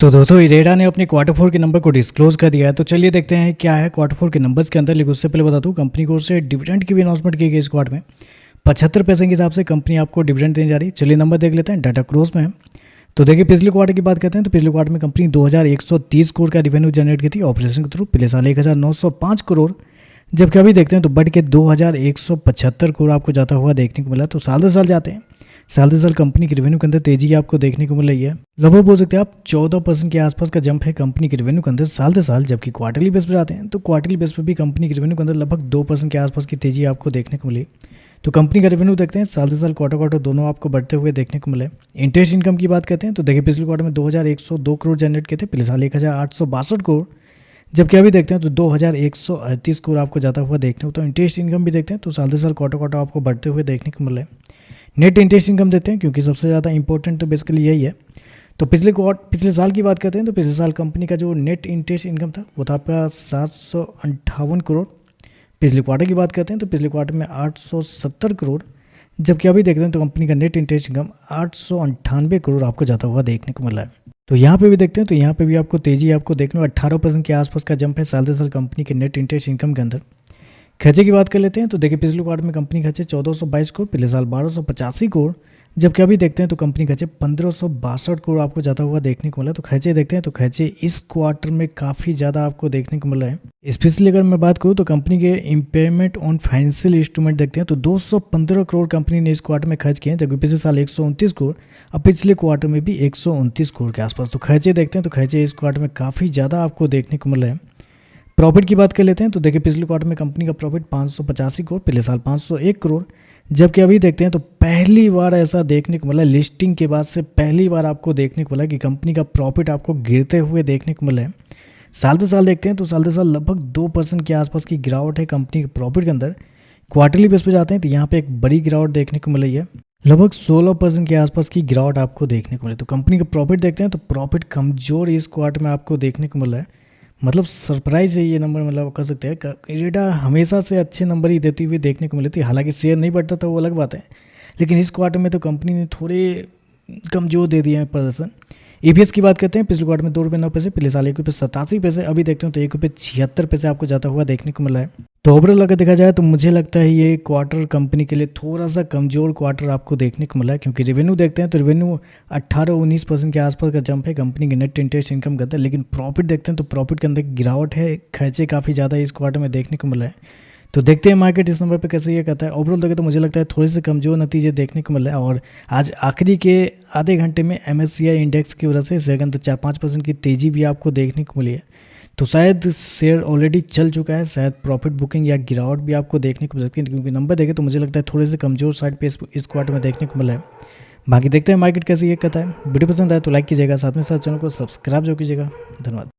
तो दोस्तों इरेडा ने अपने क्वार्टर फोर के नंबर को डिस्क्लोज कर दिया है। तो चलिए देखते हैं क्या है क्वार्टर फोर के नंबर्स के अंदर। लेकिन उससे पहले बता दूं, कंपनी को से डिविडेंड की भी अनाउंसमेंट की गई इस क्वार्टर में। 75 पैसे के हिसाब से कंपनी आपको डिविडेंड देने जा रही है। चलिए नंबर देख लेते हैं, डाटा क्रोज में है। तो देखिए पिछले क्वार्टर की बात करते हैं तो पिछले क्वार्टर में कंपनी 2130 करोड़ का रेवेन्यू जनरेट की थी ऑपरेशन के थ्रू। पिछले साल 1905 करोड़, जबकि अभी देखते हैं तो बढ़ के 2175 करोड़ आपको जाता हुआ देखने को मिला। तो साल दर साल जाते हैं, साल दर साल कंपनी के रेवेन्यू के अंदर तेजी आपको देखने को मिल रही है। लगभग बोल सकते हैं आप 14% के आसपास का जंप है कंपनी के रेवेन्यू के अंदर साल दर साल। जबकि क्वार्टरली बेस पर जाते हैं तो क्वार्टरली बेस पर भी कंपनी के रेवेन्यू के अंदर लगभग 2% के आसपास की तेजी आपको देखने को मिली। तो कंपनी का रेवेन्यू देखते हैं साल दर साल क्वार्टर क्वार्टर दोनों आपको बढ़ते हुए देखने को मिले। इंटरेस्ट इनकम की बात करते हैं तो देखिए पिछले क्वार्टर में 2102 करोड़ जनरेट किए थे, पिछले साल 1862 करोड़, जबकि अभी देखते हैं तो 2138 करोड़ आपको जाता हुआ देखने को। तो इंटरेस्ट इनकम भी देखते हैं तो साल दर साल क्वार्टर क्वार्टर आपको बढ़ते हुए देखने को मिले। नेट इंटरेस्ट इनकम देते हैं क्योंकि सबसे ज़्यादा इंपॉर्टेंट तो बेसिकली यही है। तो पिछले साल की बात करते हैं तो पिछले साल कंपनी का जो नेट इंटरेस्ट इनकम था वो था आपका 758 करोड़। पिछले क्वार्टर की बात करते हैं तो पिछले क्वार्टर में 870 करोड़, जबकि अभी देखते हैं तो कंपनी का नेट इंटरेस्ट इनकम 898 करोड़ आपको जाता हुआ देखने को मिला है। तो यहाँ पे भी देखते हैं तो यहाँ पे भी आपको तेजी आपको देखने को 18% के आसपास का जंप है साल दर साल कंपनी के नेट इंटरेस्ट इनकम के अंदर। खर्चे की बात कर लेते हैं तो देखिए पिछले क्वार्टर में कंपनी खर्चे 1422 करोड़, पिछले साल 1285 करोड़, जबकि अभी देखते हैं तो कंपनी खर्चे 1562 करोड़ आपको जाता हुआ देखने को मिला। तो खर्चे देखते हैं तो खर्चे इस क्वार्टर में काफ़ी ज़्यादा आपको देखने को मिला है। स्पेशली अगर मैं बात करूँ तो कंपनी के इम्पेयरमेंट ऑन फाइनेंशियल इंस्ट्रूमेंट देखते हैं तो 215 करोड़ कंपनी ने इस क्वार्टर में खर्च किए हैं, जबकि पिछले साल 129 करोड़, अब पिछले क्वार्टर में भी 129 करोड़ के आसपास। तो खर्चे देखते हैं तो खर्चे इस क्वार्टर में काफ़ी ज़्यादा आपको देखने को मिला है। प्रॉफिट की बात कर लेते हैं तो देखिए पिछले क्वार्टर में कंपनी का प्रॉफिट 585 करोड़, पिछले साल 501 करोड़, जबकि अभी देखते हैं तो पहली बार ऐसा देखने को मिला, लिस्टिंग के बाद से पहली बार आपको देखने को मिला कि कंपनी का प्रॉफिट आपको गिरते हुए देखने को मिला है। साल दर साल देखते हैं तो साल दर साल लगभग 2% के आसपास की गिरावट है कंपनी के प्रॉफिट के अंदर। क्वार्टरली बेस पर जाते हैं तो यहाँ पे एक बड़ी गिरावट देखने को मिल रही है, लगभग 16% के आसपास की गिरावट आपको देखने को मिली। तो कंपनी का प्रॉफिट देखते हैं तो प्रॉफिट कमजोर इस क्वार्टर में आपको देखने को मिला है। मतलब सरप्राइज है ये नंबर, मतलब कर सकते हैं इरेडा हमेशा से अच्छे नंबर ही देती हुई देखने को मिली थी। हालांकि शेयर नहीं बढ़ता था वो अलग बात है, लेकिन इस क्वार्टर में तो कंपनी ने थोड़े कमजोर दे दिए हैं प्रदर्शन। ईपीएस की बात करते हैं पिछले क्वार्टर में 2 रुपये 9 पैसे, पिछले साल 1 रुपये 87 पैसे, अभी देखते हैं तो 1 रुपये 76 पैसे आपको जाता हुआ देखने को मिला है। तो ओवरऑल अगर देखा जाए तो मुझे लगता है ये क्वार्टर कंपनी के लिए थोड़ा सा कमजोर क्वार्टर आपको देखने को मिला है, क्योंकि रेवेन्यू देखते हैं तो रेवेन्यू 18-19% के आसपास का जंप है कंपनी के नेट इंटरेस्ट इनकम का, लेकिन प्रॉफिट देखते हैं तो प्रॉफिट के अंदर गिरावट है, खर्चे काफ़ी ज़्यादा इस क्वार्टर में देखने को मिला है। तो देखते हैं मार्केट इस नंबर पे कैसे ये कहता है। ओवरऑल देखें तो मुझे लगता है थोड़े से कमजोर नतीजे देखने को मिल रहे हैं, और आज आखिरी के आधे घंटे में MSCI इंडेक्स की वजह से शेयर के अंदर 4-5% की तेज़ी भी आपको देखने को मिली है। तो शायद शेयर ऑलरेडी चल चुका है, शायद प्रॉफिट बुकिंग या गिरावट भी आपको देखने को मिल सकती है, क्योंकि नंबर देखें तो मुझे लगता है थोड़े से कमजोर साइड पे इस क्वार्टर में देखने को मिला है। बाकी देखते हैं मार्केट कैसे ये कहता है। वीडियो पसंद आए तो लाइक कीजिएगा, साथ में साथ चैनल को सब्सक्राइब जो कीजिएगा। धन्यवाद।